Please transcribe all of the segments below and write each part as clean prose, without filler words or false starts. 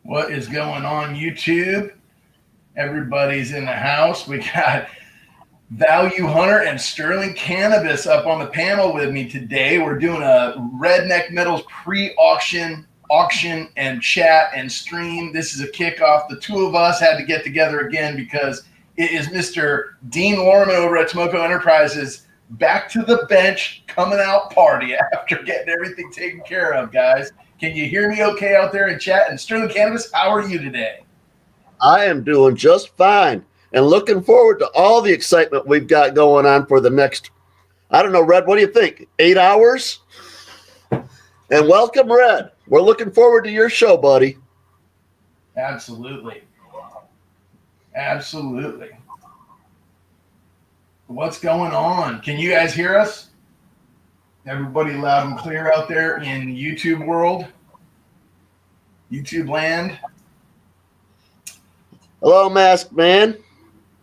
What is going on, YouTube? Everybody's in the house. We got Val Hunter and Sterling Cannabis up on the panel with me today. We're doing a Redneck Metals pre-auction, and chat and stream. This is a kickoff. The two of us had to get together again because it is Mr. Dean Lorman over at Tomoko Enterprises back to the bench, coming out party after getting everything taken care of, guys. Can you hear me okay out there in chat? And Sterling Cannabis, how are you today? I am doing just fine and looking forward to all the excitement we've got going on for the next, I don't know, Red, what do you think? 8 hours? And welcome, Red. We're looking forward to your show, buddy. Absolutely. Absolutely. What's going on? Can you guys hear us? Everybody loud and clear out there in YouTube world, YouTube land. Hello, Masked Man.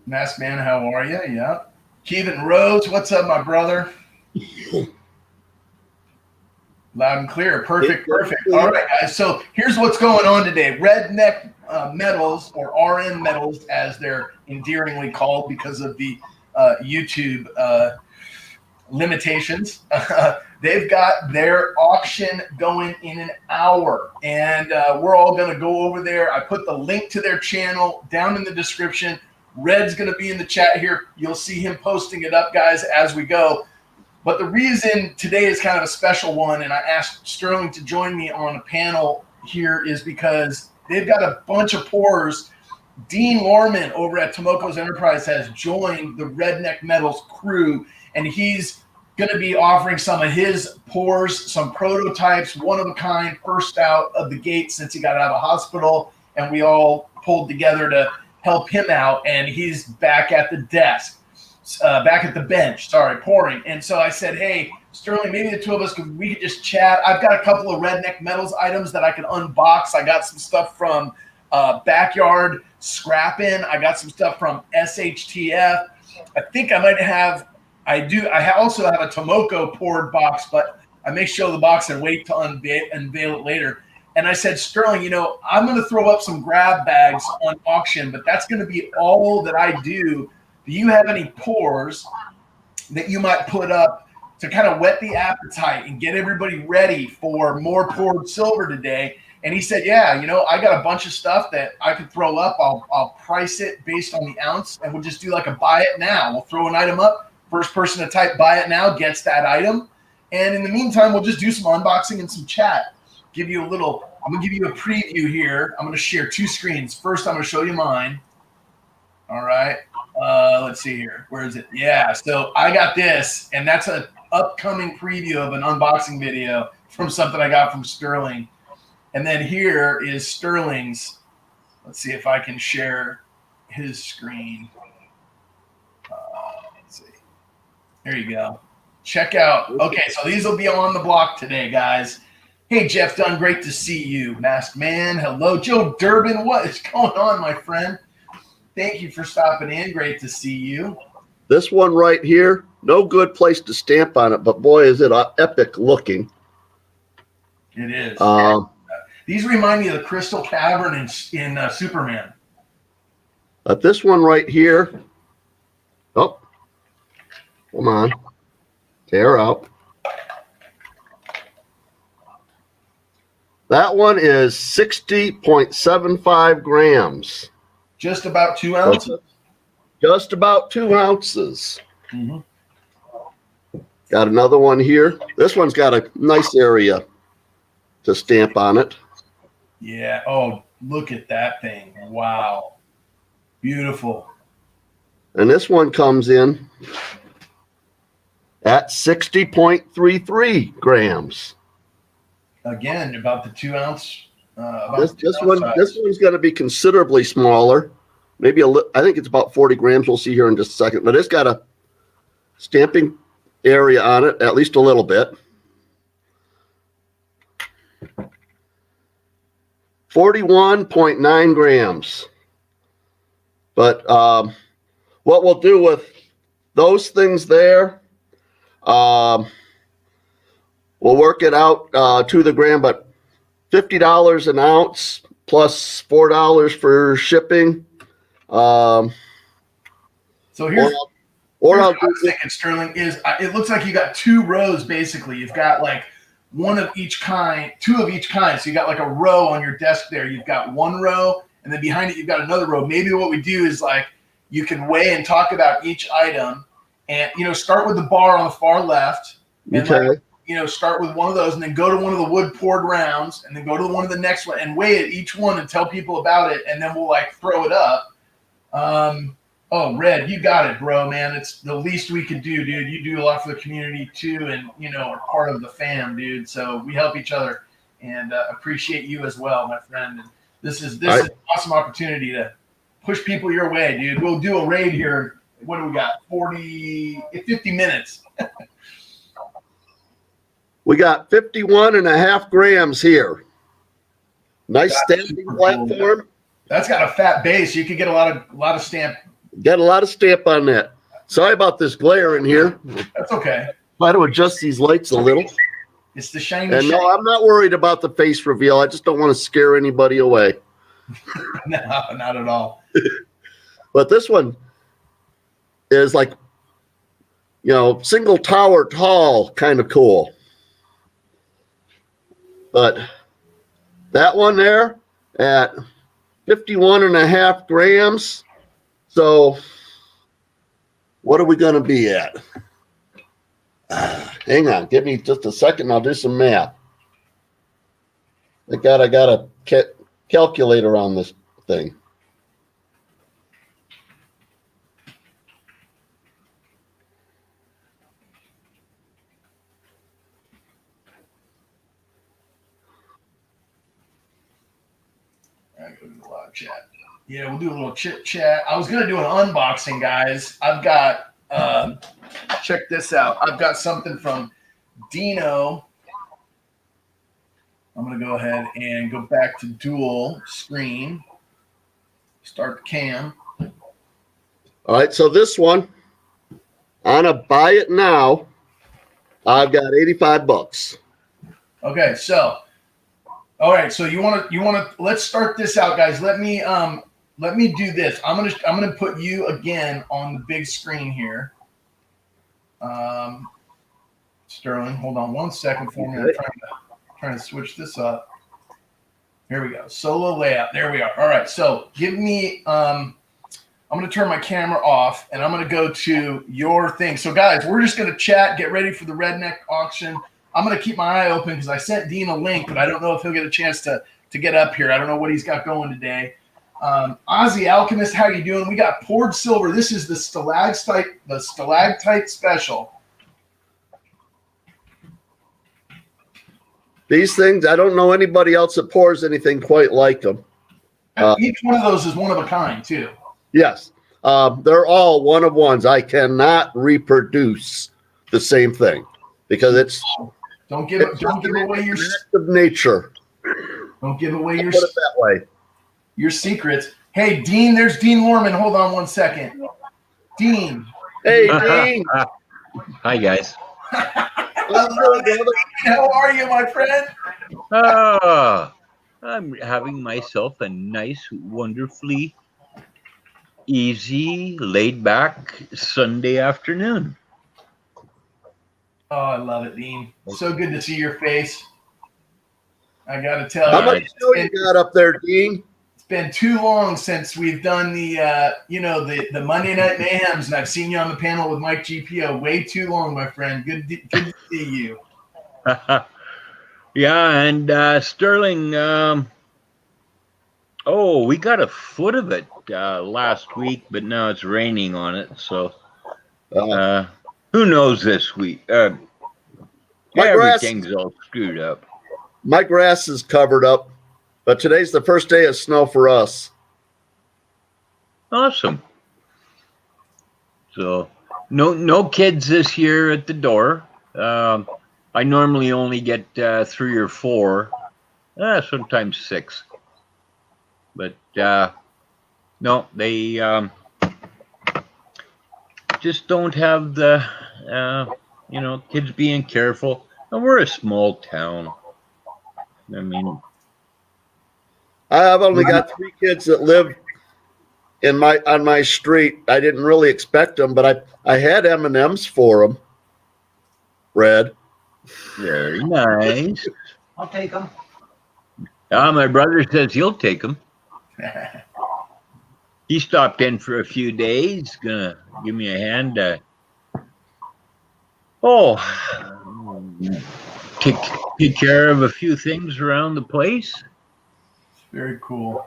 Masked Man, how are you? Yeah. Kevin Rose, what's up, my brother? Loud and clear. Perfect. All right, guys. So here's what's going on today. Redneck Metals, or RM Metals, as they're endearingly called because of the YouTube limitations. They've got their auction going in an hour, and we're all going to go over there. I put the link to their channel down in the description. Red's going to be in the chat here. You'll see him posting it up, guys, as we go. But the reason today is kind of a special one, and I asked Sterling to join me on a panel here, is because they've got a bunch of pourers. Dean Lorman over at Tomoko's Enterprise has joined the Redneck Metals crew, and he's going to be offering some of his pours, some prototypes, one of a kind, first out of the gate since he got out of hospital, and we all pulled together to help him out, and he's back at the desk, back at the bench, pouring. And so I said, hey, Sterling, maybe the two of us, we could just chat. I've got a couple of Redneck Metals items that I can unbox. I got some stuff from Backyard Scrappin'. I got some stuff from SHTF. I think I might have, I also have a Tomoko poured box, but I may show the box and wait to unveil it later. And I said, Sterling, you know, I'm going to throw up some grab bags on auction, but that's going to be all that I do. Do you have any pours that you might put up to kind of whet the appetite and get everybody ready for more poured silver today? And he said, yeah, you know, I got a bunch of stuff that I could throw up. I'll price it based on the ounce, and we'll just do like a buy it now. We'll throw an item up. First person to type buy it now gets that item. And in the meantime, we'll just do some unboxing and some chat. I'm going to give you a preview here. I'm going to share two screens. First, I'm going to show you mine. All right. Let's see here. Where is it? Yeah. So I got this, and that's an upcoming preview of an unboxing video from something I got from Sterling. And then here is Sterling's. Let's see if I can share his screen. Let's see. There you go. Check out. Okay, so these will be on the block today, guys. Hey, Jeff Dunn, great to see you. Masked Man, hello. Joe Durbin, what is going on, my friend? Thank you for stopping in. Great to see you. This one right here, no good place to stamp on it, but boy, is it epic looking. It is. These remind me of the Crystal Cavern in Superman. But this one right here, oh, come on, tear out. That one is 60.75 grams. Just about 2 ounces? Just about 2 ounces. Mm-hmm. Got another one here. This one's got a nice area to stamp on it. Yeah. Oh, look at that thing. Wow. Beautiful. And this one comes in at 60.33 grams. Again, about the 2 ounce. This one's going to be considerably smaller. Maybe I think it's about 40 grams. We'll see here in just a second. But it's got a stamping area on it, at least a little bit. 41.9 grams. But what we'll do with those things there, we'll work it out to the gram, but $50 an ounce plus $4 for shipping. So here's Or what I'll I was thinking, Sterling, is it looks like you got 2 rows basically. You've got like one of each kind, 2 of each kind. So you got like a row on your desk there. You've got 1 row, and then behind it you've got another row. Maybe what we do is like you can weigh and talk about each item, and start with the bar on the far left, and okay. start with one of those, and then go to one of the wood poured rounds, and then go to one of the next one, and weigh it each one, and tell people about it, and then we'll like throw it up. Oh, Red, you got it, bro, man. It's the least we could do, dude. You do a lot for the community too, and are part of the fam, dude. So we help each other, and appreciate you as well, my friend. And this is an awesome opportunity to push people your way, dude. We'll do a raid here. What do we got? 50 minutes. We got 51.5 grams here. Nice stamping platform. That's got a fat base. You could get a lot of stamp. Got a lot of stamp on that. Sorry about this glare in here. That's okay. Try to adjust these lights a little. It's the shiny. And no, I'm not worried about the face reveal. I just don't want to scare anybody away. No, not at all. But this one is like, single tower tall, kind of cool. But that one there at 51.5 grams. So what are we going to be at? Hang on. Give me just a second. I'll do some math. I got a calculator on this thing. I go to the live chat. Yeah, we'll do a little chit chat. I was gonna do an unboxing, guys. I've got check this out. I've got something from Dino. I'm gonna go ahead and go back to dual screen. Start the cam. All right, so this one on a buy it now, I've got $85. Okay, so all right, so you want to let's start this out, guys. Let me do this. I'm gonna put you again on the big screen here. Sterling, hold on 1 second for me. I'm trying to switch this up. Here we go. Solo layout. There we are. All right. So give me. I'm gonna turn my camera off, and I'm gonna go to your thing. So guys, we're just gonna chat. Get ready for the redneck auction. I'm gonna keep my eye open because I sent Dean a link, but I don't know if he'll get a chance to get up here. I don't know what he's got going today. Ozzy Alchemist, how you doing? We got poured silver. This is the stalactite special. These things, I don't know anybody else that pours anything quite like them. Each one of those is one of a kind, too. Yes. They're all one of ones. I cannot reproduce the same thing because it's don't give away your of nature. Don't give away your put it that way. Your secrets. Hey, Dean, there's Dean Lorman. Hold on 1 second. Dean. Hey, Dean. Hi, guys. How are you, my friend? I'm having myself a nice, wonderfully easy, laid-back Sunday afternoon. Oh, I love it, Dean. So good to see your face. I got to tell you. How much snow you got up there, Dean? It's been too long since we've done the Monday Night Mayhems, and I've seen you on the panel with Mike GPO. Way too long, my friend. Good to see you. Yeah, and Sterling, we got a foot of it last week, but now it's raining on it, so who knows this week? Everything's all screwed up. My grass is covered up, but today's the first day of snow for us. Awesome. So no kids this year at the door. I normally only get 3 or 4, sometimes 6. But no, they just don't have the kids being careful. And we're a small town. I mean, I've only got 3 kids that live on my street. I didn't really expect them, but I had M&Ms for them. Red. Very nice. I'll take them. My brother says he'll take them. He stopped in for a few days. Gonna give me a hand. Take care of a few things around the place. Very cool.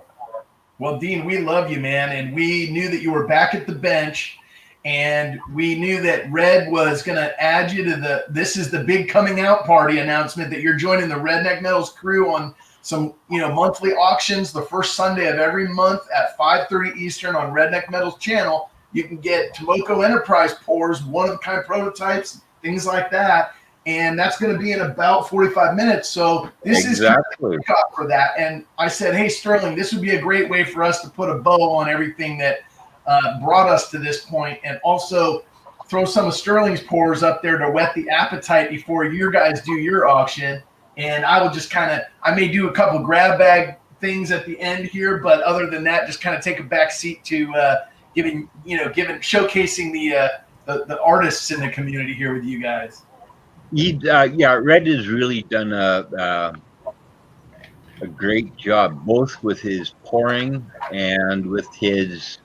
Well, Dean, we love you, man. And we knew that you were back at the bench, and we knew that Red was going to add you to this is the big coming out party announcement that you're joining the Redneck Metals crew on some, monthly auctions the first Sunday of every month at 5:30 Eastern on Redneck Metals channel. You can get Tomoko Enterprise pours, one-of-a-kind prototypes, things like that. And that's going to be in about 45 minutes. So this is for that. And I said, hey, Sterling, this would be a great way for us to put a bow on everything that brought us to this point, and also throw some of Sterling's pours up there to whet the appetite before you guys do your auction. And I will just I may do a couple grab bag things at the end here, but other than that, just kind of take a back seat to showcasing the artists in the community here with you guys. Red has really done a great job, both with his pouring and with his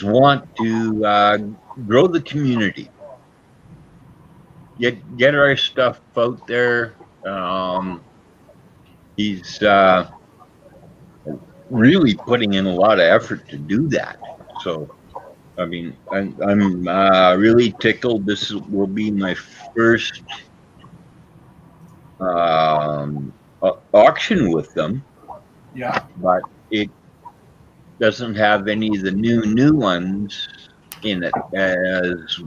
want to grow the community, get our stuff out there. He's really putting in a lot of effort to do that. So, I mean, I'm really tickled. This will be my first auction with them. Yeah. But it doesn't have any of the new ones in it, as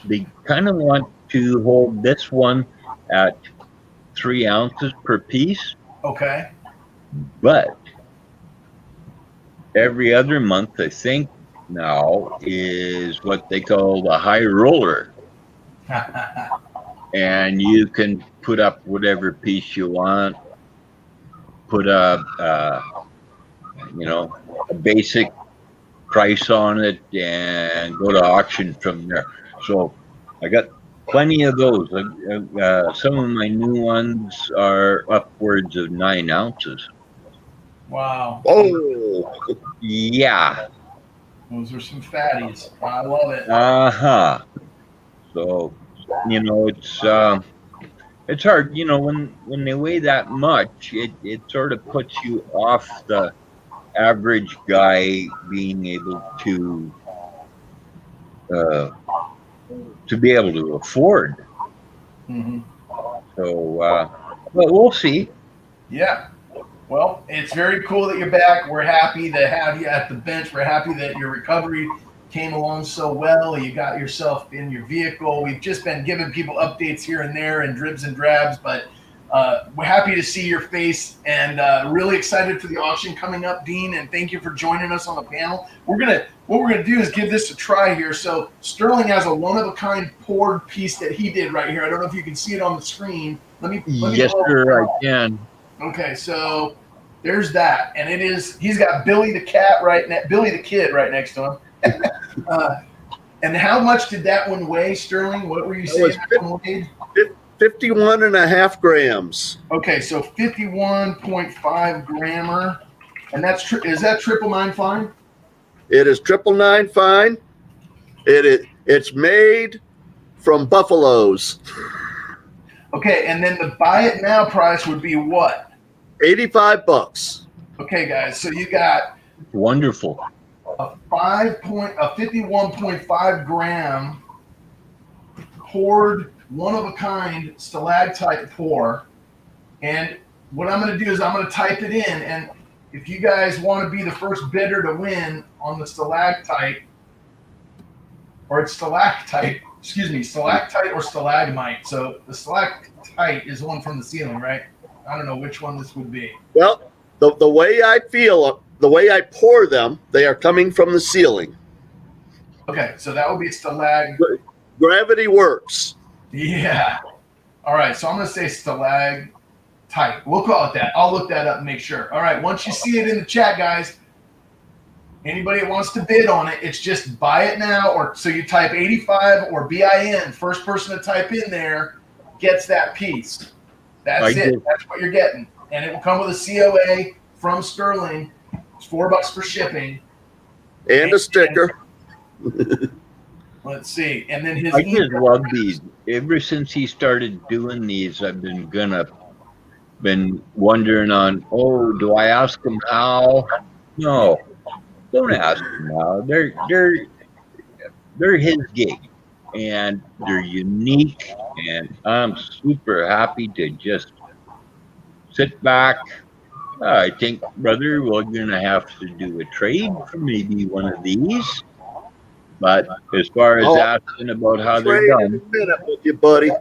they kind of want to hold this one at 3 ounces per piece. Okay. But every other month, I think, now is what they call the high roller. And you can put up whatever piece you want, put a basic price on it, and go to auction from there. So I got plenty of those. Some of my new ones are upwards of 9 ounces. Wow. Oh, yeah. Those are some fatties. I love it. So, it's hard, when they weigh that much, it sort of puts you off the average guy being able to be able to afford. Mm-hmm. So, but we'll see. Yeah. Well, it's very cool that you're back. We're happy to have you at the bench. We're happy that your recovery came along so well. You got yourself in your vehicle. We've just been giving people updates here and there and dribs and drabs, but we're happy to see your face, and really excited for the auction coming up, Dean, and thank you for joining us on the panel. What we're gonna do is give this a try here. So Sterling has a one-of-a-kind poured piece that he did right here. I don't know if you can see it on the screen. Let me Yes, sir, I can. Okay, so there's that, and he's got Billy the Kid right next to him. And how much did that one weigh, Sterling? What were you saying that one weighed? 51.5 grams. Okay, so 51.5 grammer, and is that 999 fine? It is 999 fine. It's made from buffaloes. Okay, and then the buy it now price would be what? $85. Okay, guys, so you got wonderful a 51.5 gram poured one-of-a-kind stalactite pour. And what I'm going to do is I'm going to type it in. And if you guys want to be the first bidder to win on the stalactite or stalactite or stalagmite. So the stalactite is one from the ceiling, right? I don't know which one this would be. Well, the way I feel, the way I pour them, they are coming from the ceiling. Okay, so that would be Gravity works. Yeah. All right, so I'm going to say stalactite. type. We'll call it that. I'll look that up and make sure. All right. Once you see it in the chat, guys, anybody that wants to bid on it, it's just buy it now. Or so you type 85 or BIN. First person to type in there gets that piece. That's it. That's what you're getting. And it will come with a COA from Sterling. It's $4 for shipping. And a sticker. Let's see. And then his I just love these. Ever since he started doing these, I've been wondering on, oh, do I ask him how? No, don't ask him how. They're his gig, and they're unique, and I'm super happy to just sit back. I think, brother, we're gonna have to do a trade for maybe one of these. But as far as asking about how they're done, in a minute with you, buddy.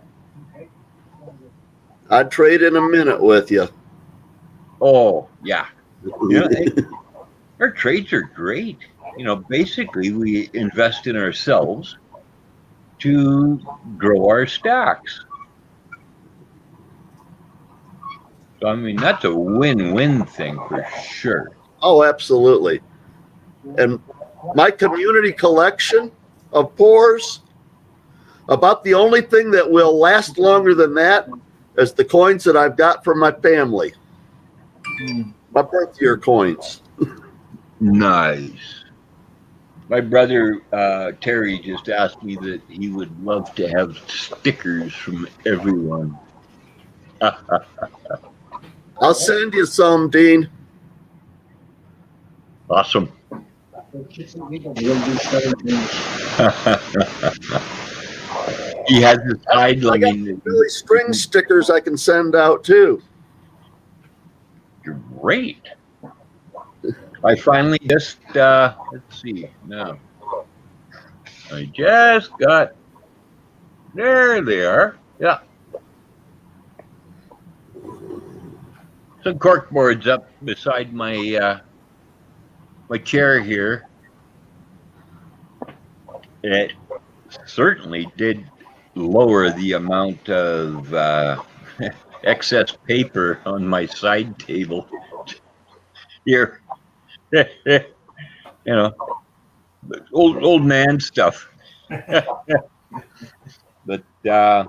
I'd trade in a minute with you. oh yeah, our trades are great. Basically we invest in ourselves to grow our stacks. So I mean that's a win-win thing for sure. Oh, absolutely. And my community collection of pours, about the only thing that will last longer than that is the coins that I've got from my family. My birth year coins. Nice. My brother Terry just asked me that he would love to have stickers from everyone. I'll send you some, Dean. Awesome. He has his I got Billy String stickers I can send out too. Great. I finally just let's see now. I just got there they are. Yeah. Some cork boards up beside my my chair here. It certainly did lower the amount of excess paper on my side table here. Old man stuff. But yeah,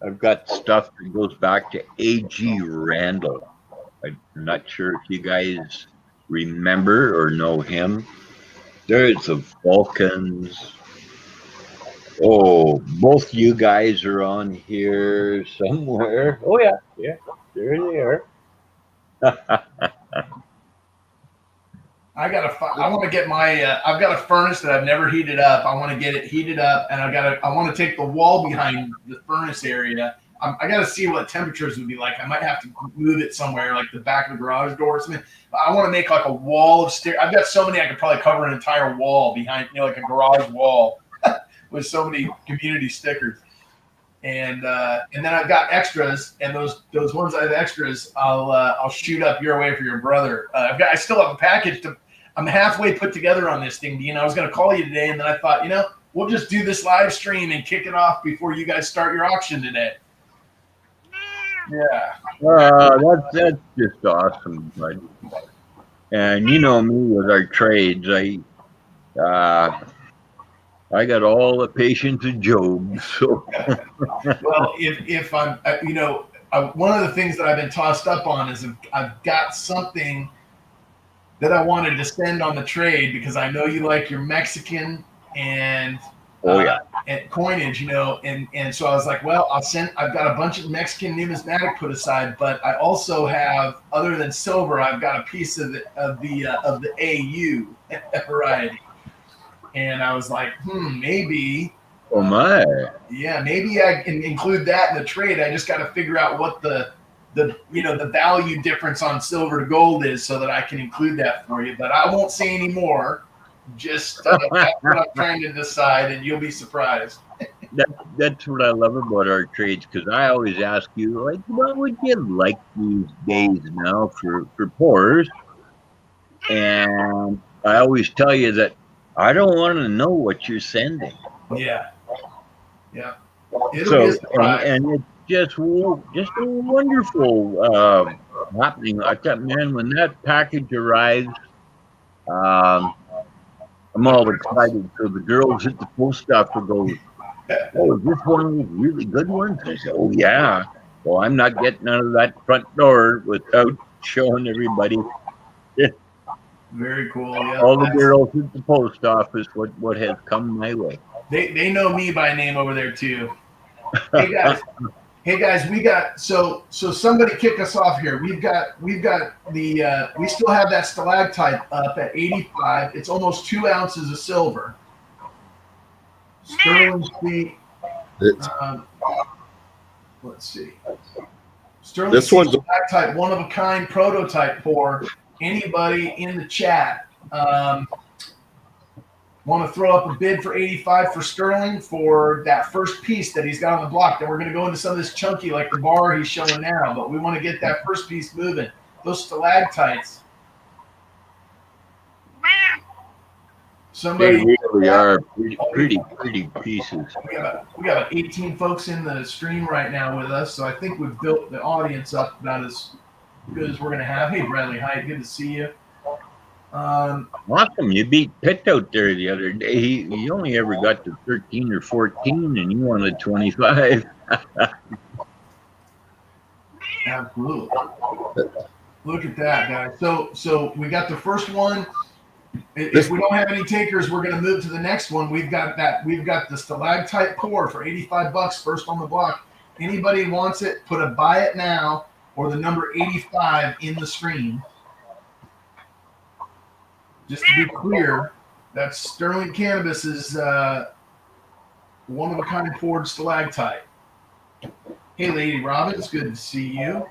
I've got stuff that goes back to A.G. Randall. I'm not sure if you guys remember or know him. There's the Vulcans. Oh, both you guys are on here somewhere. Oh yeah, there they are. I want to get my. I've got a furnace that I've never heated up. I want to get it heated up, and I want to take the wall behind the furnace area. I got to see what temperatures would be like. I might have to move it somewhere, like the back of the garage door or something. I want to make like a wall of stickers. I've got so many I could probably cover an entire wall behind, like a garage wall with so many community stickers. And then I've got extras, and those ones I have extras, I'll shoot up your way for your brother. I still have a package I'm halfway put together on this thing, Dean. I was going to call you today, and then I thought, we'll just do this live stream and kick it off before you guys start your auction today. Yeah. That's just awesome, bud. And you know me with our trades, I got all the patience of Job. So, well, if I'm, one of the things that I've been tossed up on is I've got something that I wanted to send on the trade because I know you like your Mexican and and coinage, and so I was like, well, I've got a bunch of Mexican numismatic put aside, but I also have, other than silver, I've got a piece of the AU variety. And I was like, maybe. Oh my. Yeah, maybe I can include that in the trade. I just got to figure out what the value difference on silver to gold is so that I can include that for you. But I won't say any more. Just that's what I'm trying to decide, and you'll be surprised. That's what I love about our trades, because I always ask you, like, what would you like these days now for pours? And I always tell you that I don't want to know what you're sending. Yeah. So, and it's just a wonderful happening. I thought, man, when that package arrives, I'm all excited. So the girls at the post office go, "Oh, is this one of those really good ones?" I said, "Oh yeah." Well, I'm not getting out of that front door without showing everybody. Very cool. Yeah. All the girls at the post office what has come my way. They know me by name over there too. Hey guys. Hey guys, we got so somebody kick us off here. We've got the we still have that stalactite up at 85. It's almost 2 ounces of silver. Sterling Sea. Let's see. Sterling This Sea one's stalactite, one of a kind prototype for anybody in the chat. Want to throw up a bid for 85 for Sterling for that first piece that he's got on the block. Then we're going to go into some of this chunky like the bar he's showing now, but we want to get that first piece moving. Those stalactites. Somebody, They really are pretty pieces. We got 18 folks in the stream right now with us, so I think we've built the audience up about as good as we're going to have. Hey, Bradley Height, good to see you. Awesome. You beat Pitt out there the other day. He only ever got to 13 or 14, and you wanted 25. Absolutely. Look at that, guys. So we got the first one. If we don't have any takers, we're going to move to the next one. We've got the stalactite pour for $85, first on the block. Anybody wants it, put a buy it now or the number 85 in the stream. Just to be clear, that's Sterling Cannabis's one of a kind poured stalactite. Hey, Lady Robbins, good to see you.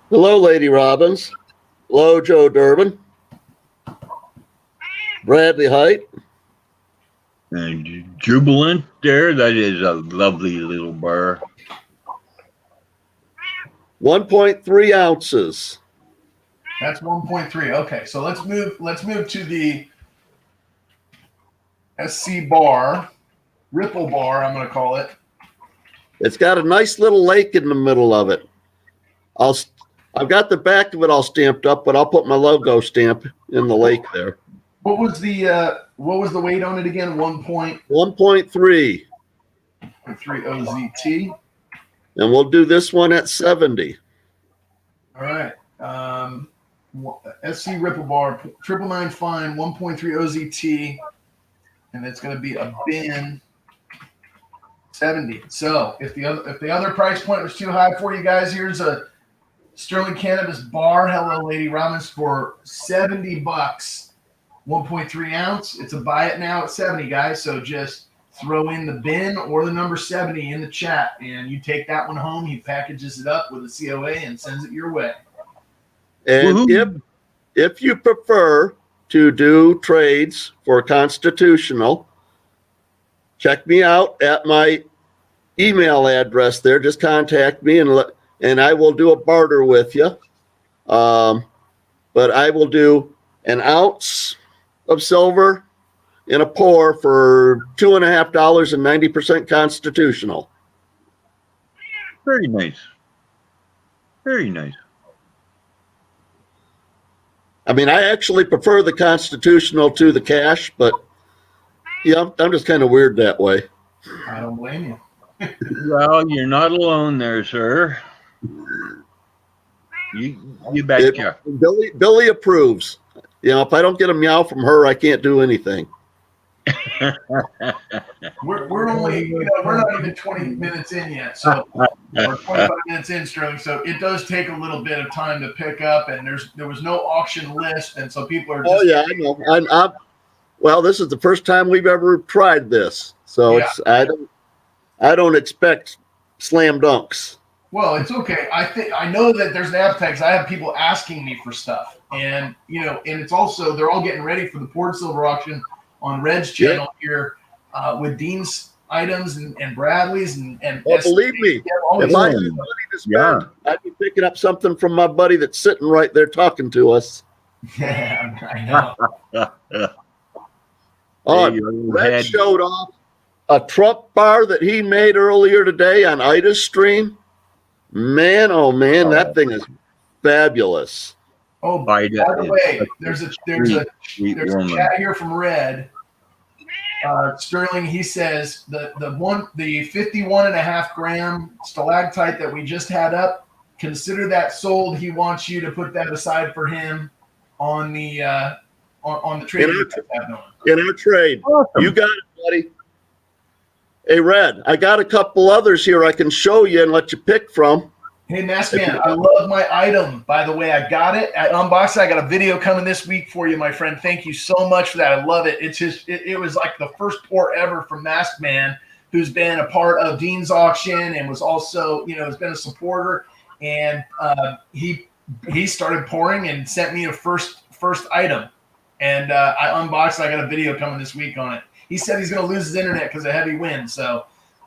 Hello, Lady Robbins. Hello, Joe Durbin. Bradley Height. And Jubilant there, that is a lovely little bar. 1.3 ounces. That's 1.3. Okay, so let's move to the SC bar, Ripple bar, I'm going to call it. It's got a nice little lake in the middle of it. I've got the back of it all stamped up, but I'll put my logo stamp in the lake there. What was the weight on it again? 1.3 1.3. OZT. And we'll do this one at 70. All right. SC Ripple bar, 999 fine, 1.3 OZT, and it's going to be a bin 70. So if the other price point was too high for you guys, here's a Sterling Cannabis bar. Hello, Lady Robbins, for $70, 1.3 ounce. It's a buy it now at 70, guys. So just throw in the bin or the number 70 in the chat, and you take that one home. He packages it up with a COA and sends it your way. And if you prefer to do trades for constitutional, check me out at my email address there. Just contact me and I will do a barter with you. But I will do an ounce of silver in a pour for $2.50 and 90% constitutional. Very nice. Very nice. I mean, I actually prefer the constitutional to the cash, but yeah, I'm just kind of weird that way. I don't blame you. Well, you're not alone there, sir. You betcha. Billy approves. You know, if I don't get a meow from her, I can't do anything. We're only, we're not even 20 minutes in yet, so or 25 minutes in, Sterling. So it does take a little bit of time to pick up, and there was no auction list, and so people are just. Oh yeah, I know. Well, this is the first time we've ever tried this, so yeah. I don't expect slam dunks. Well, it's okay. I know that there's an appetite because I have people asking me for stuff, and and it's also they're all getting ready for the poured silver auction on Red's channel here with Dean's items and Bradley's and well, believe me, if I had money to spend, I'd be picking up something from my buddy that's sitting right there talking to us. Yeah, I know. Red showed off a Trump bar that he made earlier today on Ida's stream. Man, oh man, that thing is fabulous. Oh, by the way, there's a woman. chat here from Red. Sterling, he says the 51 and a half gram stalactite that we just had up, consider that sold. He wants you to put that aside for him on the trade. In our trade. Awesome. You got it, buddy. Hey, Red, I got a couple others here I can show you and let you pick from. Hey, Mask Man, I love my item. By the way, I got it at unboxing. I got a video coming this week for you, my friend. Thank you so much for that. I love it. It's just it was like the first pour ever from Mask Man, who's been a part of Dean's auction and was also, has been a supporter. And he started pouring and sent me a first item. And I unboxed. I got a video coming this week on it. He said he's going to lose his internet because of heavy wind. So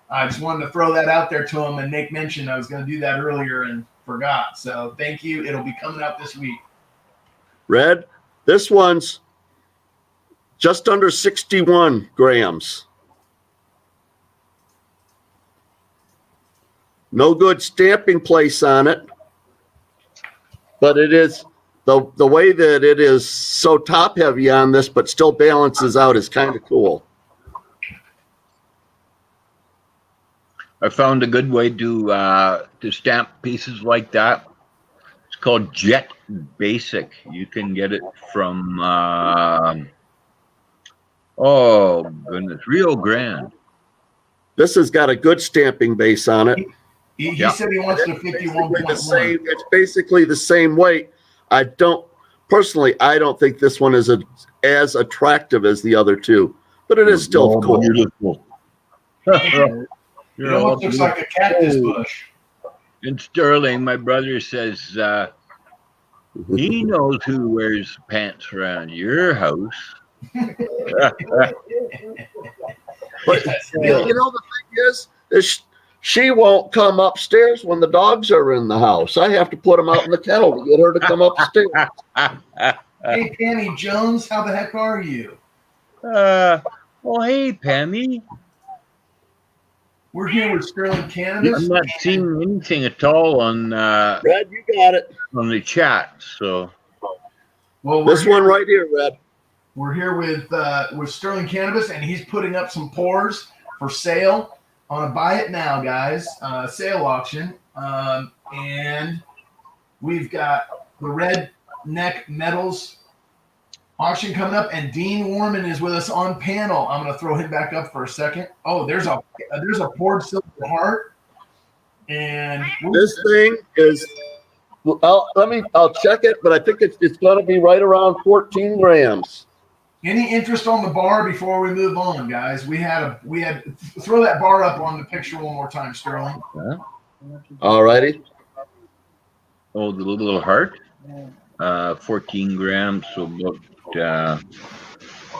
I just wanted to throw that out there to him and make mention. I was going to do that earlier and forgot. So thank you. It'll be coming out this week. Red, this one's just under 61 grams. No good stamping place on it, but it is the way that it is so top heavy on this, but still balances out is kind of cool. I found a good way to stamp pieces like that. It's called Jet Basic. You can get it from oh goodness, Rio Grande. This has got a good stamping base on it. He said he wants the 51.1. It's basically the same weight. I don't think this one is as attractive as the other two, but it is still cool. Beautiful. It almost looks like a cactus bush. And Sterling, my brother, says he knows who wears pants around your house. But the thing is she won't come upstairs when the dogs are in the house. I have to put them out in the kennel to get her to come upstairs. Hey, Pammy Jones, how the heck are you? Well, hey, Pammy. We're here with Sterling Cannabis. I'm not seeing anything at all on Red, you got it. On the chat. So, well, this one right here, Red. We're here with Sterling Cannabis, and he's putting up some pours for sale on a buy it now, guys, sale auction. And we've got the Red Neck Metals auction coming up, and Dean Warman is with us on panel. I'm going to throw him back up for a second. Oh, there's a poured silver heart, and this thing is. I'll check it, but I think it's going to be right around 14 grams. Any interest on the bar before we move on, guys? We had throw that bar up on the picture one more time, Sterling. All righty. Oh, the little heart. 14 grams, so about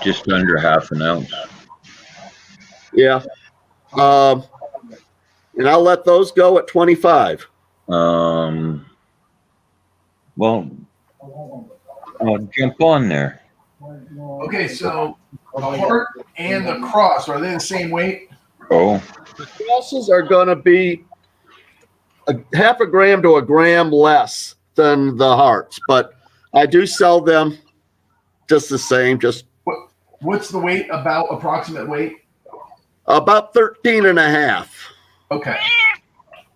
just under half an ounce. Yeah. And I'll let those go at 25. Well, I'll jump on there. Okay, so the heart and the cross, are they the same weight? Oh. The crosses are going to be half a gram to a gram less than the hearts, but I do sell them just the same. What's the weight, approximate weight? About 13 and a half. Okay.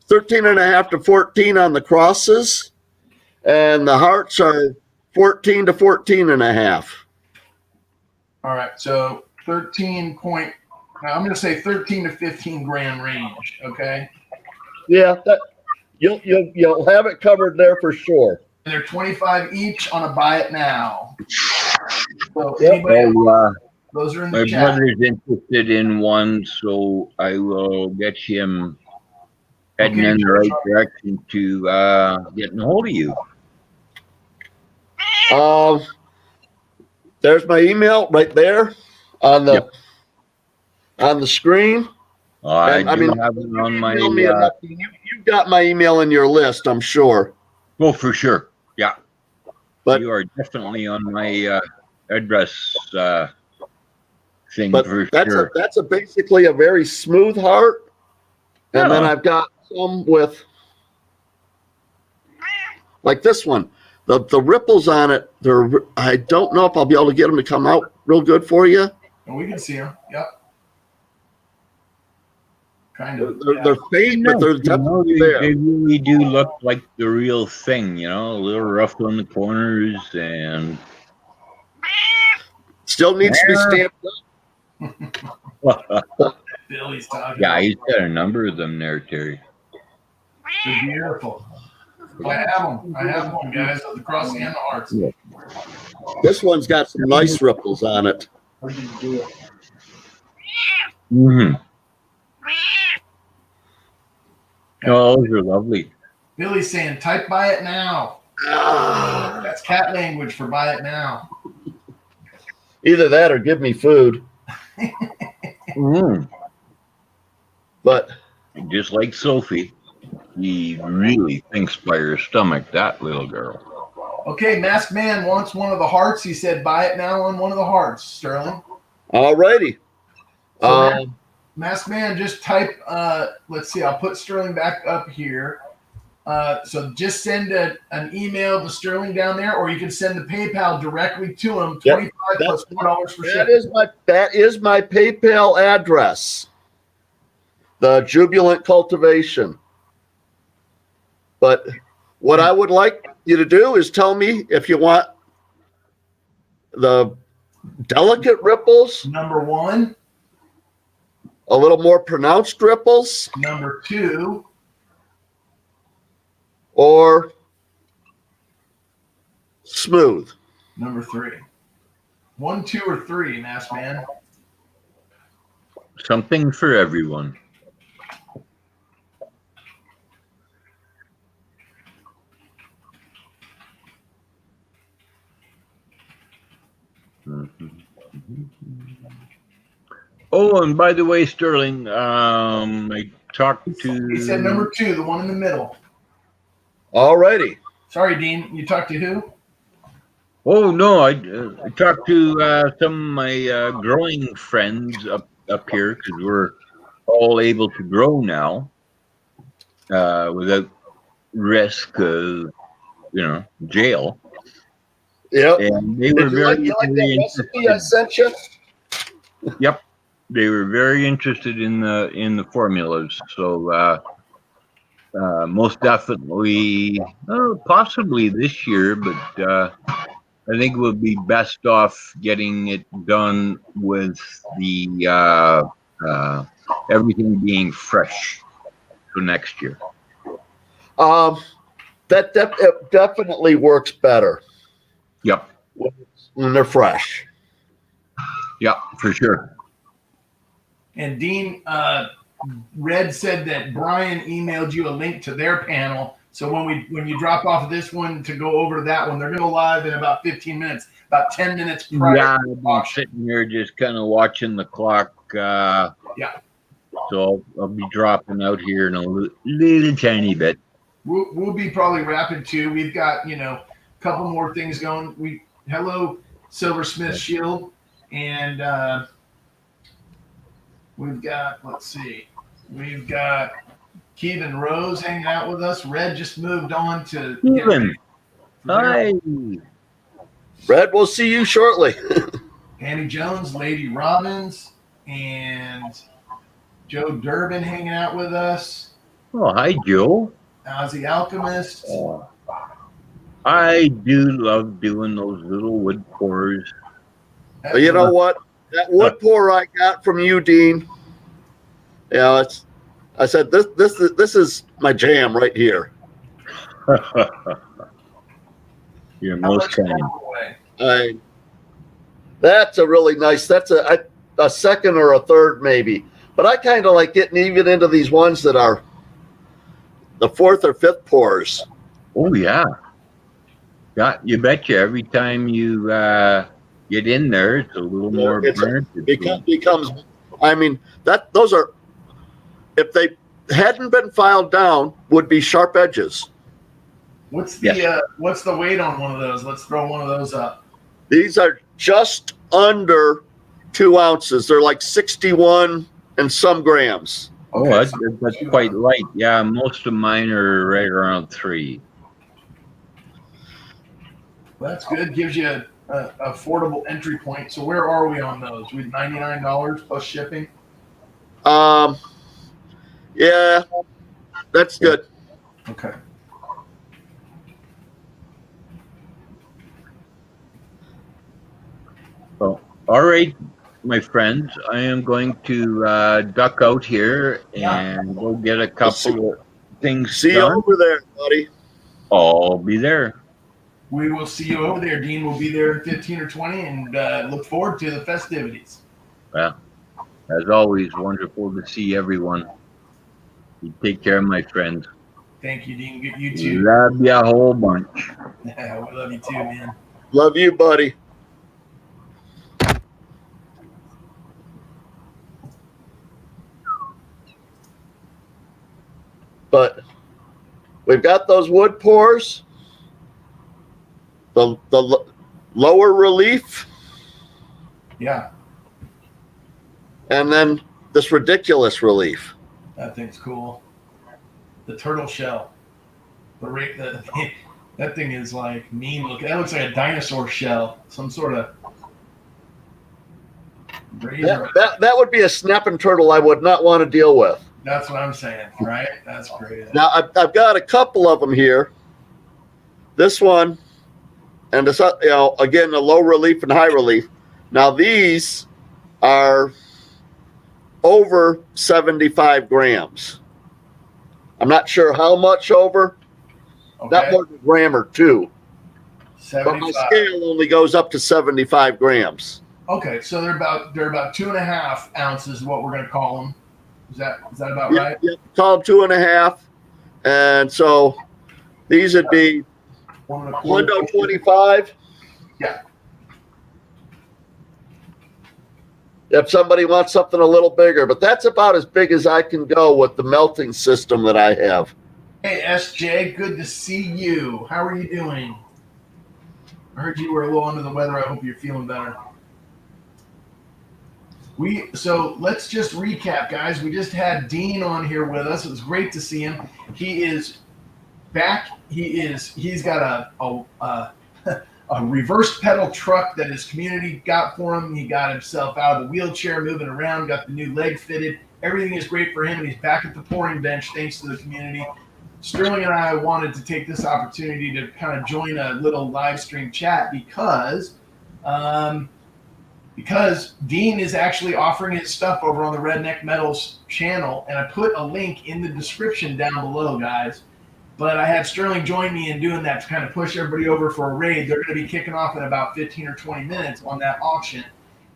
13 and a half to 14 on the crosses, and the hearts are 14 to 14 and a half. All right, so 13 point. Now I'm going to say 13 to 15 gram range. Okay. Yeah, you'll have it covered there for sure. And they're 25 each on a buy it now. So yep. those are in the my chat. My brother's interested in one, so I will get him heading in the right direction to getting a hold of you. There's my email right there on the screen. I have it on my. You've got my email in your list, I'm sure. Oh, for sure. Yeah. But you are definitely on my address thing. But for that's sure. That's basically a very smooth heart, and then I've got some with like this one. The ripples on it, I don't know if I'll be able to get them to come out real good for you. And we can see them. Yep. Kind of. They're faint, but they're definitely there. They really do look like the real thing, you know, a little rough on the corners and still needs to be stamped up. Billy's talking. Yeah, he's got a number of them there, Terry. They're beautiful. I have them, guys, of the cross and the hearts. Yeah. This one's got some nice ripples on it. Mm-hmm. Oh, those are lovely. Billy's saying, type buy it now. That's cat language for buy it now. Either that or give me food. But just like Sophie, he really thinks by her stomach, that little girl. Okay, Masked Man wants one of the hearts. He said buy it now on one of the hearts, Sterling. all righty. So Masked Man, just type, let's see, I'll put Sterling back up here. So just send an email to Sterling down there, or you can send the PayPal directly to him, 25 plus $4 for shipping. That is my PayPal address. The Jubilant Cultivation. But what I would like you to do is tell me if you want the delicate ripples, Number 1. a little more pronounced ripples, Number 2. or smooth. Number 3. 1, 2, or 3, Masked Man. Something for everyone. Oh, and by the way, Sterling, I talked to... He said number 2, the one in the middle. All righty. Sorry, Dean. You talked to who? Oh, no, I talked to some of my growing friends up here, because we're all able to grow now without risk of, jail. Yep. And they were very that recipe I sent you? Yep, they were very interested in the formulas. So most definitely, possibly this year, but I think we'll be best off getting it done with the everything being fresh for next year. That definitely works better. Yep. When they're fresh. Yep, for sure. And Dean, Red said that Brian emailed you a link to their panel. So when you drop off this one to go over to that one, they're going to go live in about 15 minutes, about 10 minutes prior. Yeah, I'm sitting here just kind of watching the clock. Yeah. So I'll be dropping out here in a little tiny bit. We'll be probably wrapping too. We've got, a couple more things going. Hello, Silversmith Shield. And we've got, let's see, we've got Kevin Rose hanging out with us. Red just moved on to Kevin. Hi. Red, we'll see you shortly. Annie Jones, Lady Robbins, and Joe Durbin hanging out with us. Oh, hi, Joe. Ozzy Alchemist. I do love doing those little wood pours. You know what? That wood pour I got from you, Dean. I said this is my jam right here. You're most kind. That's a really nice. That's a second or a third maybe. But I kind of like getting even into these ones that are the fourth or fifth pours. Oh yeah. Yeah, you betcha. Every time you get in there, it's a little more burnt. Becomes. I mean, those are, if they hadn't been filed down, would be sharp edges. What's the weight on one of those? Let's throw one of those up. These are just under 2 ounces. They're like 61 and some grams. Oh, that's quite light. Yeah, most of mine are right around 3. That's good. Gives you a affordable entry point. So where are we on those? With $99 plus shipping? Yeah, that's good. Okay. Well, all right, my friends, I am going to duck out here and go get a couple of things See you done. over there, buddy. I'll be there. We will see you over there. Dean will be there in 15 or 20 and look forward to the festivities. Well, as always, wonderful to see everyone. You take care, my friends. Thank you, Dean. You too. Love you a whole bunch. Yeah, we love you too, man. Love you, buddy. But we've got those wood pours, the lower relief, Yeah, and then this ridiculous relief. that thing's cool. The turtle shell. That thing is like mean looking. That looks like a dinosaur shell. Some sort of razor. That would be a snapping turtle I would not want to deal with. That's what I'm saying, right? That's great. Now, I've got a couple of them here. This one, and this, again, the low relief and high relief. Now, these are over 75 grams. I'm not sure how much over. Okay. That was a gram or two. 75. But my scale only goes up to 75 grams. Okay, so they're about 2.5 ounces, what we're going to call them. Is that about right? Yeah, call them 2.5. And so these would be 125. Yeah. If somebody wants something a little bigger, but that's about as big as I can go with the melting system that I have. Hey, SJ, good to see you. How are you doing? I heard you were a little under the weather. I hope you're feeling better. So let's just recap, guys. We just had Dean on here with us. It was great to see him. He is back. He's got a reverse pedal truck that his community got for him. He got himself out of the wheelchair, moving around, got the new leg fitted. Everything is great for him, and he's back at the pouring bench thanks to the community. Sterling and I wanted to take this opportunity to kind of join a little live stream chat because Dean is actually offering his stuff over on the Redneck Metals channel, and I put a link in the description down below, guys. But I had Sterling join me in doing that to kind of push everybody over for a raid. They're going to be kicking off in about 15 or 20 minutes on that auction,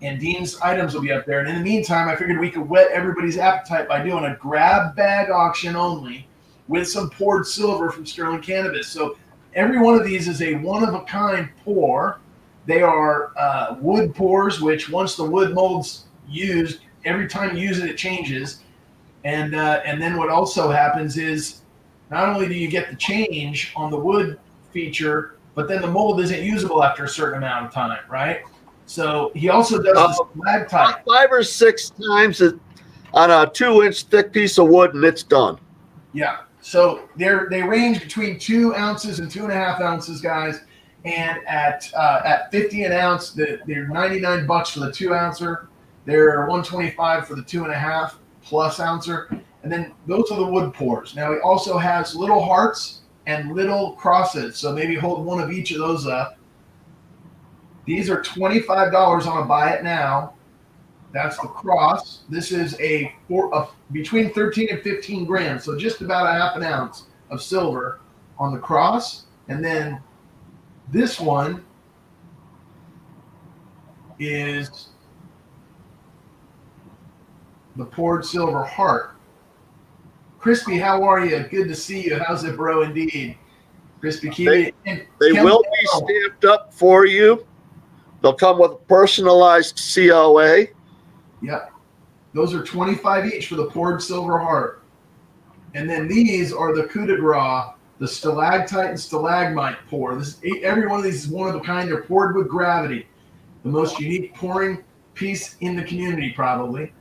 and Dean's items will be up there. And in the meantime, I figured we could whet everybody's appetite by doing a grab bag auction only with some poured silver from Sterling Cannabis. So every one of these is a one-of-a-kind pour. They are wood pours, which once the wood mold's used, every time you use it, it changes. And then what also happens is not only do you get the change on the wood feature, but then the mold isn't usable after a certain amount of time, right? So he also does the stalactite. 5 or 6 times on a 2-inch thick piece of wood, and it's done. Yeah. So they range between 2 ounces and 2.5 ounces, guys. And at 50 an ounce, they're $99 for the 2 ouncer. They're $125 for the 2.5 plus ouncer. And then those are the wood pours. Now he also has little hearts and little crosses. So maybe hold one of each of those up. These are $25 on a buy it now. That's the cross. This is between 13 and 15 grams. So just about a half an ounce of silver on the cross. And then this one is the poured silver heart. Crispy, how are you? Good to see you. How's it, bro? Indeed. Crispy Kiwi. They will be stamped up for you. They'll come with a personalized COA. Yep. Those are $25 each for the poured silver heart. And then these are the coup de grace, the stalactite and stalagmite pour. Every one of these is one of a kind. They're poured with gravity. The most unique pouring piece in the community, probably.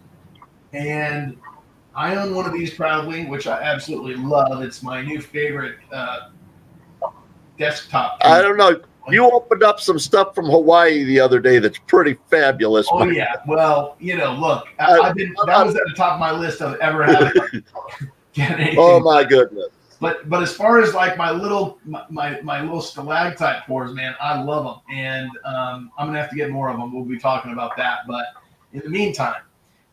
And I own one of these proudly, which I absolutely love. It's my new favorite desktop piece. I don't know. You opened up some stuff from Hawaii the other day that's pretty fabulous. Oh yeah. Well, look, I've been that was at the top of my list of ever having get anything. Oh my goodness. But as far as like my little stalactite pours, man, I love them, and I'm gonna have to get more of them. We'll be talking about that. But in the meantime,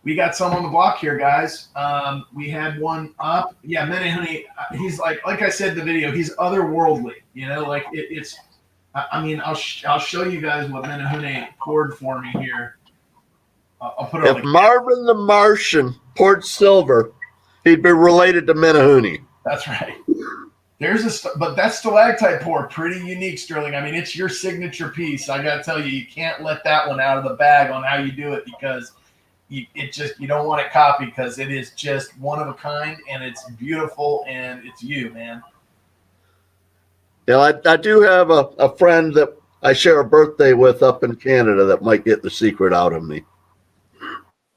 we got some on the block here, guys. We had one up. Yeah, Menehune, he's like I said in the video, he's otherworldly. Like it's. I mean, I'll show you guys what Menehune poured for me here. I'll put it. If Marvin the Martian poured silver, he'd be related to Menehune. That's right. But that stalactite pour, pretty unique, Sterling. I mean, it's your signature piece. I got to tell you, you can't let that one out of the bag on how you do it, because you don't want it copied, because it is just one of a kind, and it's beautiful, and it's you, man. Yeah, I do have a friend that I share a birthday with up in Canada that might get the secret out of me.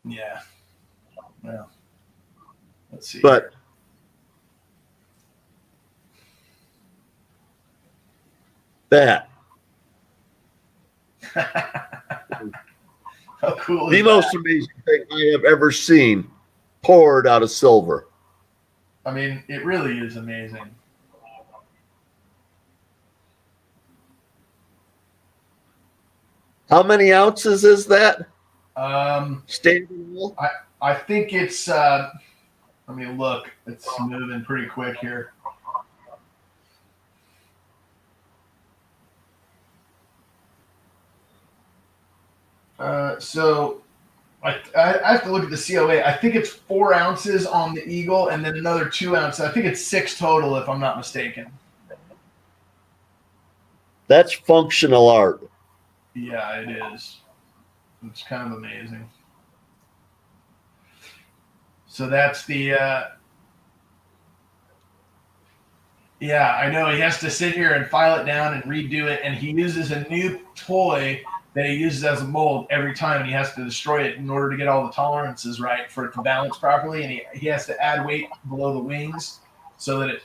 Yeah. Well, let's see. But that. How cool the is most that? amazing thing I have ever seen poured out of silver. I mean, it really is amazing. How many ounces is that? Standing. I think it's. Let me look. It's moving pretty quick here. So I have to look at the COA. I think it's 4 ounces on the Eagle, and then another 2 ounces. I think it's 6 total, if I'm not mistaken. That's functional art. Yeah, it is. It's kind of amazing. So that's the. Yeah, I know. He has to sit here and file it down and redo it, and he uses a new toy that he uses as a mold every time, and he has to destroy it in order to get all the tolerances right for it to balance properly, and he has to add weight below the wings so that it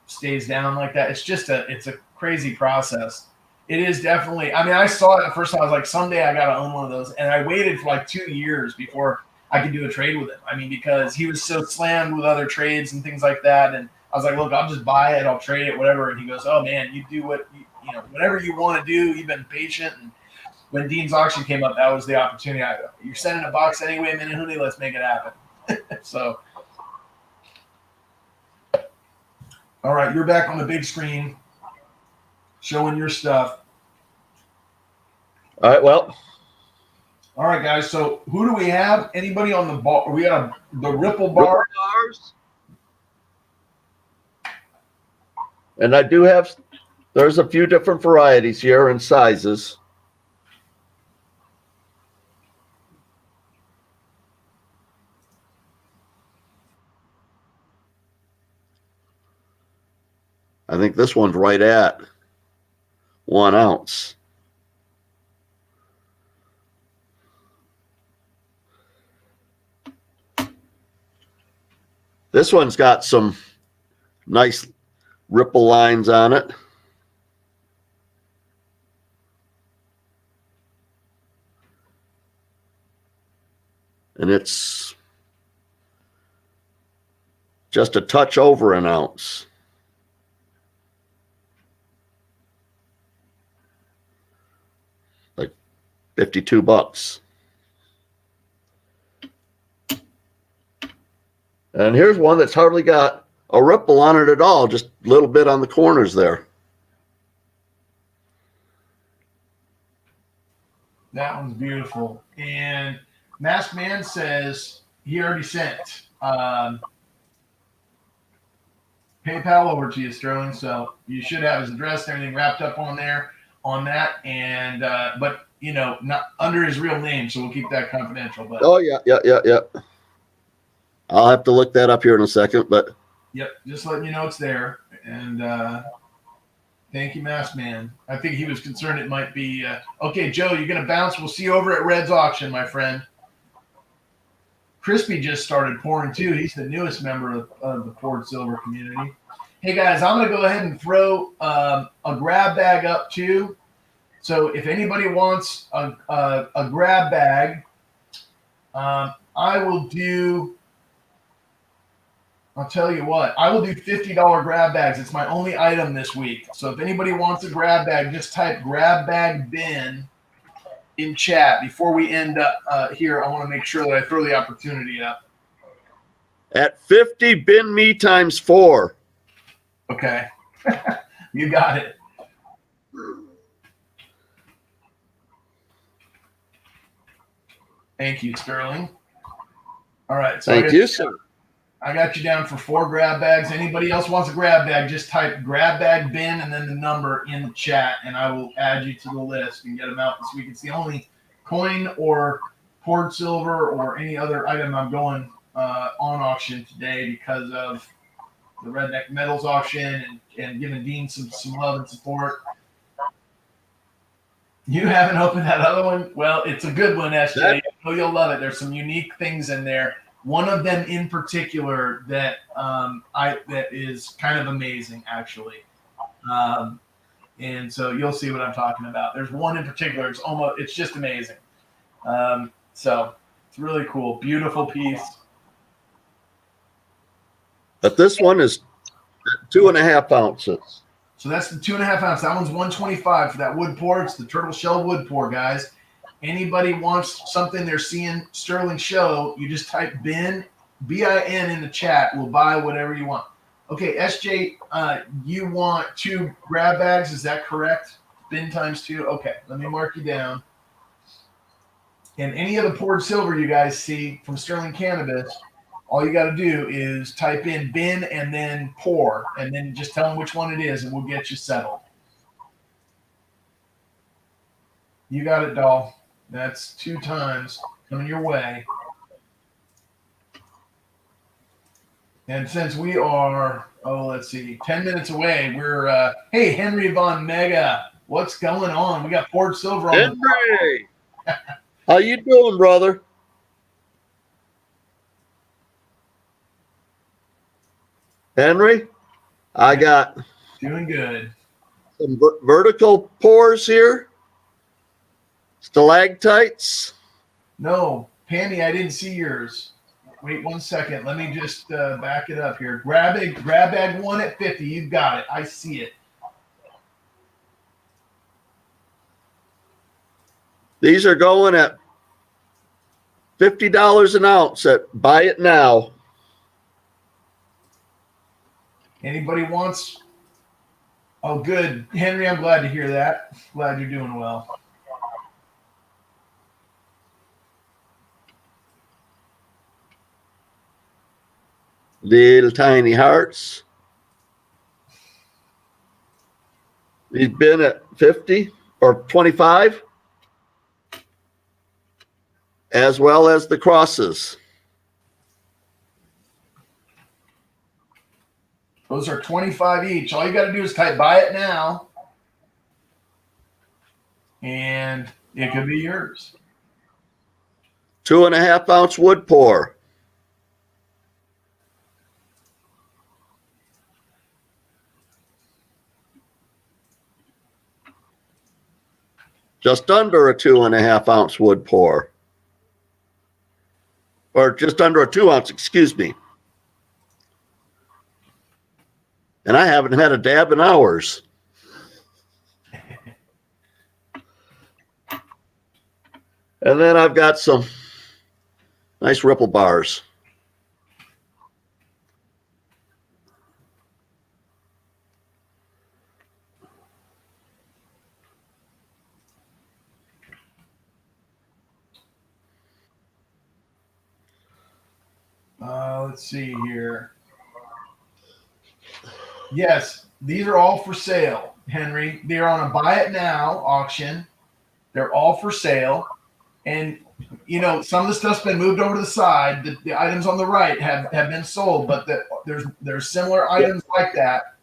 stays down like that. It's a crazy process. It is definitely. I mean, I saw it the first time. I was like, someday I got to own one of those, and I waited for like 2 years before I could do a trade with him. I mean, because he was so slammed with other trades and things like that, and I was like, look, I'll just buy it, I'll trade it, whatever. And he goes, oh man, you do whatever you want to do. You've been patient. And when Dean's auction came up, that was the opportunity. You're sending a box anyway, Menehune, let's make it happen. So, all right, you're back on the big screen, showing your stuff. All right, well. All right, guys. So who do we have? Anybody on the bar? We got the Ripple bar. Bars. And I do have, there's a few different varieties here and sizes. I think this one's right at 1 ounce. This one's got some nice ripple lines on it. And it's just a touch over 1 ounce. Like $52. And here's one that's hardly got a ripple on it at all, just a little bit on the corners there. That one's beautiful. And Masked Man says he already sent PayPal over to you, Sterling. So you should have his address and everything wrapped up on there on that. And but not under his real name, so we'll keep that confidential. But oh yeah. I'll have to look that up here in a second, but yep, just letting you know it's there. And thank you, Masked Man. I think he was concerned it might be okay. Joe, you're gonna bounce. We'll see you over at Red's auction, my friend. Crispy just started pouring too. He's the newest member of the poured silver community. Hey guys, I'm going to go ahead and throw a grab bag up too. So if anybody wants a grab bag, I will do. I'll tell you what, I will do $50 grab bags. It's my only item this week. So if anybody wants a grab bag, just type grab bag bin in chat. Before we end up here, I want to make sure that I throw the opportunity up. At 50, bin me times 4. Okay. You got it. Thank you, Sterling. All right. So Thank you, sir. I got you down for 4 grab bags. Anybody else wants a grab bag, just type grab bag bin and then the number in the chat, and I will add you to the list and get them out this week. It's the only coin or poured silver or any other item I'm going on auction today because of the Redneck Metals auction and giving Dean some love and support. You haven't opened that other one? Well, it's a good one, SJ. I know you'll love it. There's some unique things in there. One of them in particular that that is kind of amazing, actually. And so you'll see what I'm talking about. There's one in particular. It's just amazing. So it's really cool. Beautiful piece. But this one is 2.5 ounces. So that's the 2.5 ounce. That one's 125 for that wood pour. It's the turtle shell wood pour, guys. Anybody wants something they're seeing Sterling show, you just type bin, BIN in the chat. We'll buy whatever you want. Okay, SJ, you want 2 grab bags. Is that correct? Bin times 2. Okay, let me mark you down. And any of the poured silver you guys see from Sterling Cannabis, all you got to do is type in bin and then pour, and then just tell them which one it is, and we'll get you settled. You got it, doll. That's 2 times coming your way. And since we are, let's see, 10 minutes away, we're, hey, Henry Von Mega, what's going on? We got poured silver on Henry, how you doing, brother? Henry, I got doing good. Some vertical pours here. Stalactites. No, Pammy, I didn't see yours. Wait 1 second. Let me just back it up here. Grab bag 1 at 50. You got it. I see it. These are going at $50 an ounce at buy it now. Anybody wants? Oh, good. Henry, I'm glad to hear that. Glad you're doing well. Little tiny hearts. He's been at 50 or 25, as well as the crosses. Those are 25 each. All you got to do is type buy it now, and it could be yours. 2.5 ounce wood pour. Just under a 2.5 ounce wood pour. Or just under a 2 ounce, excuse me. And I haven't had a dab in hours. And then I've got some nice ripple bars. Let's see here. Yes, these are all for sale, Henry. They're on a buy it now auction. They're all for sale. And, you know, some of the stuff's been moved over to the side. The items on the right have been sold, but there's similar items like that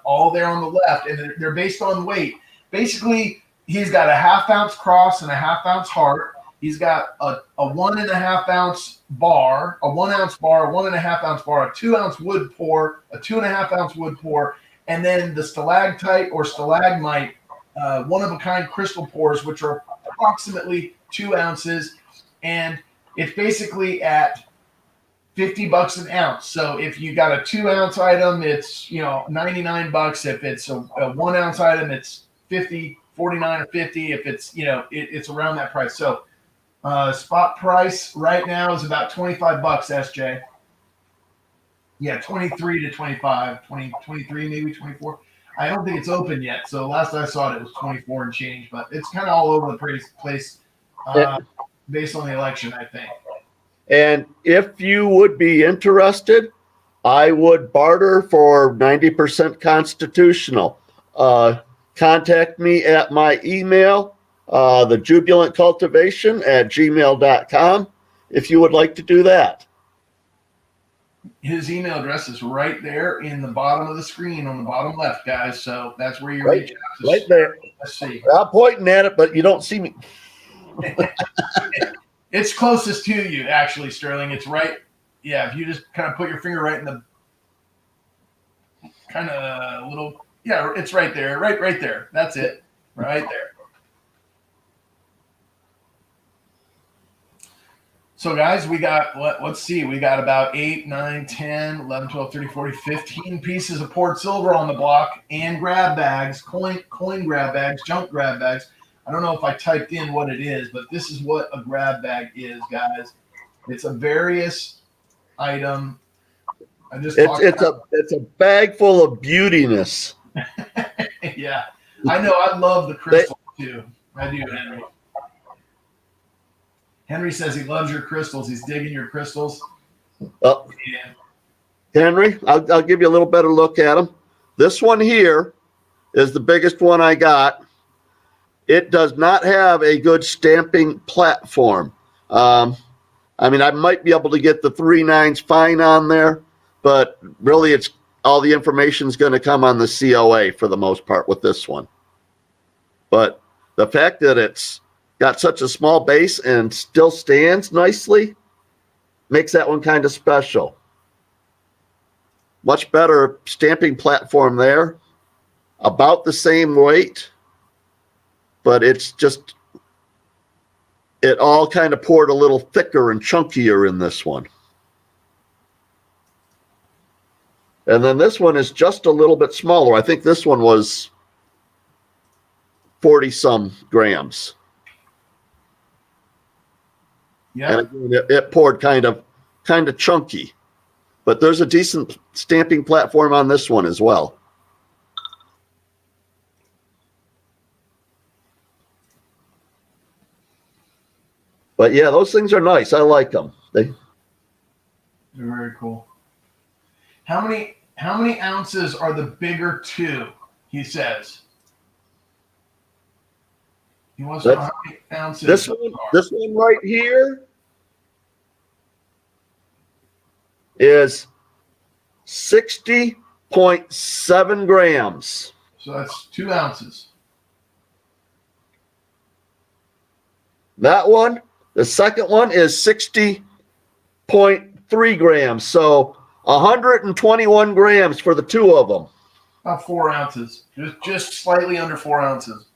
all there on the left, and they're based on weight. Basically, he's got a 1/2 ounce cross and a 1/2 ounce heart. He's got a 1.5 ounce bar, a 1 ounce bar, a 1.5 ounce bar, a 2 ounce wood pour, a 2.5 ounce wood pour, and then the stalactite or stalagmite, one of a kind crystal pours, which are approximately 2 ounces. And it's basically at $50 an ounce. So if you got a 2 ounce item, it's, $99. If it's a 1 ounce item, it's 50, 49 or 50. If it's, it's around that price. So spot price right now is about $25, SJ. Yeah, 23 to 25, 23, maybe 24. I don't think it's open yet. So last I saw it was 24 and change, but it's kind of all over the place based on the election, I think. And if you would be interested, I would barter for 90% constitutional. Contact me at my email, thejubilantcultivation@gmail.com, if you would like to do that. His email address is right there in the bottom of the screen on the bottom left, guys. So that's where you reach out to. Right there. Let's see. I'm pointing at it, but you don't see me. It's closest to you, actually, Sterling. It's right. Yeah, if you just kind of put your finger right in the kind of little. Yeah, it's right there. Right there. That's it. Right there. So, guys, we got, let's see, we got about 8, 9, 10, 11, 12, 13, 14, 15 pieces of poured silver on the block and grab bags, coin grab bags, junk grab bags. I don't know if I typed in what it is, but this is what a grab bag is, guys. It's a various item. It's a bag full of beautiness. Yeah, I know. I love the crystals too. I do, Henry. Henry says he loves your crystals. He's digging your crystals. Oh, Yeah. Henry, I'll give you a little better look at them. This one here is the biggest one I got. It does not have a good stamping platform. I might be able to get the 3 9s fine on there, but really it's all the information is going to come on the COA for the most part with this one. But the fact that it's got such a small base and still stands nicely makes that one kind of special. Much better stamping platform there. About the same weight, but it's just, it all kind of poured a little thicker and chunkier in this one. And then this one is just a little bit smaller. I think this one was 40 some grams. Yeah. And it poured kind of chunky, but there's a decent stamping platform on this one as well. But yeah, those things are nice. I like them. They're very cool. How many ounces are the bigger two? He says. He wants to know how many ounces. This one right here is 60.7 grams. So that's 2 ounces. That one, the second one is 60.3 grams. So 121 grams for the two of them. About 4 ounces. Just slightly under 4 ounces.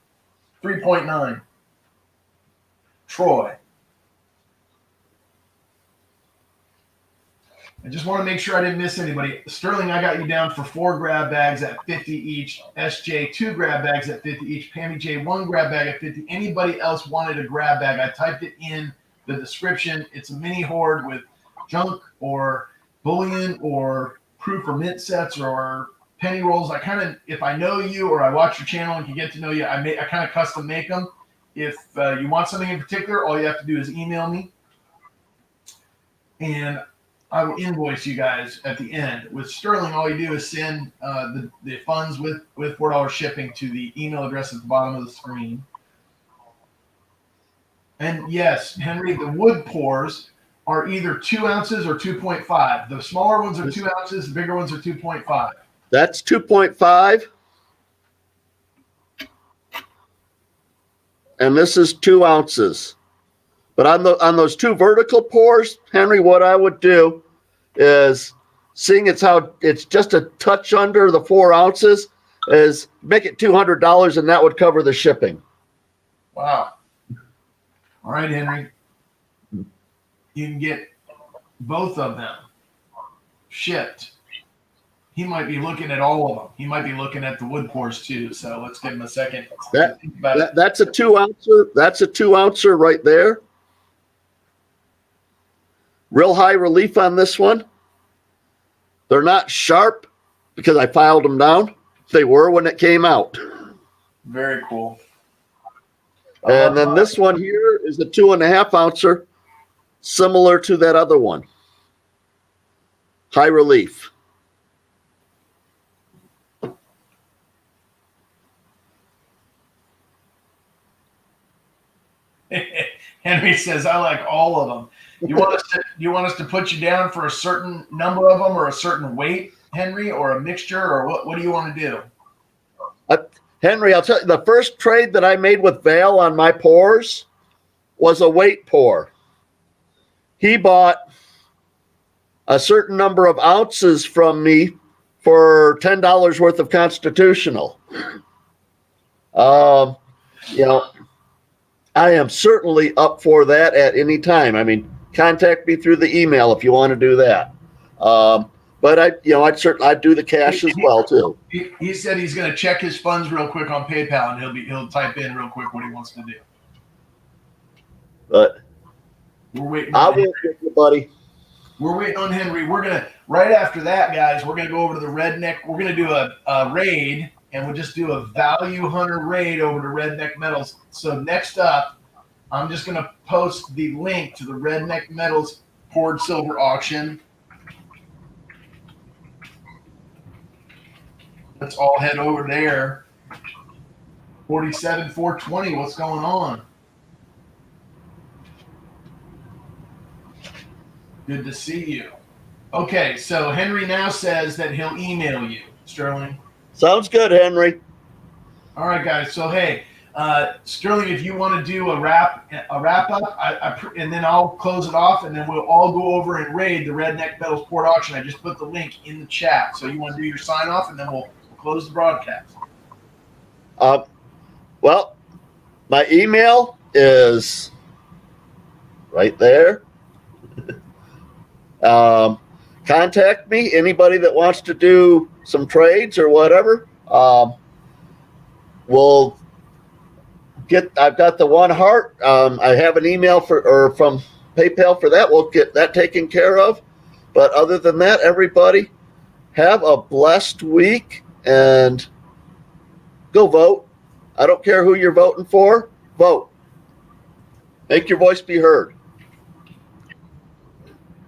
3.9. Troy. I just want to make sure I didn't miss anybody. Sterling, I got you down for 4 grab bags at 50 each. SJ, 2 grab bags at 50 each. Pammy J, 1 grab bag at 50. Anybody else wanted a grab bag? I typed it in the description. It's a mini hoard with junk or bullion or proof or mint sets or penny rolls. I kind of, if I know you or I watch your channel and can get to know you, I kind of custom make them. If you want something in particular, all you have to do is email me, and I will invoice you guys at the end. With Sterling, all you do is send the funds with $4 shipping to the email address at the bottom of the screen. And yes, Henry, the wood pours are either 2 ounces or 2.5. The smaller ones are 2 ounces, the bigger ones are 2.5. That's 2.5. And this is 2 ounces. But on those two vertical pours, Henry, what I would do is, seeing it's just a touch under the 4 ounces, is make it $200, and that would cover the shipping. Wow. All right, Henry. You can get both of them shipped. He might be looking at all of them. He might be looking at the wood pours too. So let's give him a second. That's a 2 ouncer. That's a 2 ouncer right there. Real high relief on this one. They're not sharp because I filed them down. They were when it came out. Very cool. And then this one here is a 2.5 ouncer, similar to that other one. High relief. Henry says, I like all of them. You want us to put you down for a certain number of them or a certain weight, Henry, or a mixture, or what do you want to do? Henry, I'll tell you, the first trade that I made with Val on my pours was a weight pour. He bought a certain number of ounces from me for $10 worth of constitutional. You know, I am certainly up for that at any time. I mean, contact me through the email if you want to do that. But I'd do the cash as well too. He said he's going to check his funds real quick on PayPal, and he'll type in real quick what he wants to do. But we're waiting. I'll wait with you, buddy. We're waiting on Henry. We're gonna right after that, guys. We're gonna go over to the Redneck. We're gonna do a raid, and we'll just do a Value Hunter raid over to Redneck Metals. So next up, I'm just gonna post the link to the Redneck Metals poured silver auction. Let's all head over there. 47,420. What's going on? Good to see you. Okay, so Henry now says that he'll email you, Sterling. Sounds good, Henry. All right, guys. So hey, Sterling, if you want to do a wrap up, and then I'll close it off, and then we'll all go over and raid the Redneck Metals Port Auction. I just put the link in the chat. So you want to do your sign off, and then we'll close the broadcast. Well, my email is right there. Contact me, anybody that wants to do some trades or whatever. I've got the one heart. I have an email from PayPal for that. We'll get that taken care of. But other than that, everybody have a blessed week and go vote. I don't care who you're voting for. Vote. Make your voice be heard.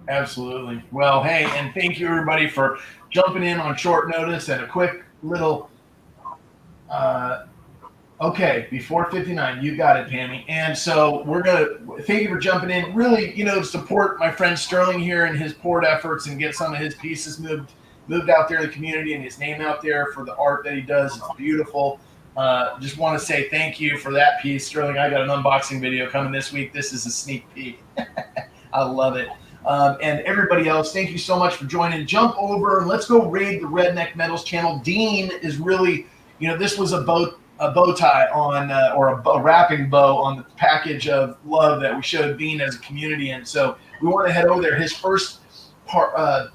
Absolutely. Well, hey, and thank you everybody for jumping in on short notice and a quick little. Okay, before 59, you got it, Tammy. And so we're gonna thank you for jumping in. Really, to support my friend Sterling here and his port efforts and get some of his pieces moved out there in the community and his name out there for the art that he does. It's beautiful. Just want to say thank you for that piece, Sterling. I got an unboxing video coming this week. This is a sneak peek. I love it. And everybody else, thank you so much for joining. Jump over and let's go raid the Redneck Metals channel. Dean is really, this was a bow tie on, or a wrapping bow on the package of love that we showed Dean as a community. And so we want to head over there. His first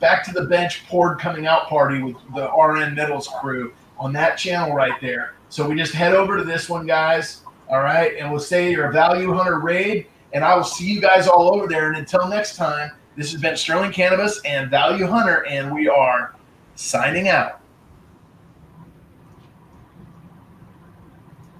back to the bench poured coming out party with the RN Metals crew on that channel right there. So we just head over to this one, guys. All right. And we'll say your Value Hunter raid. And I will see you guys all over there. And until next time, this has been Sterling Cannabis and Value Hunter, and we are signing out.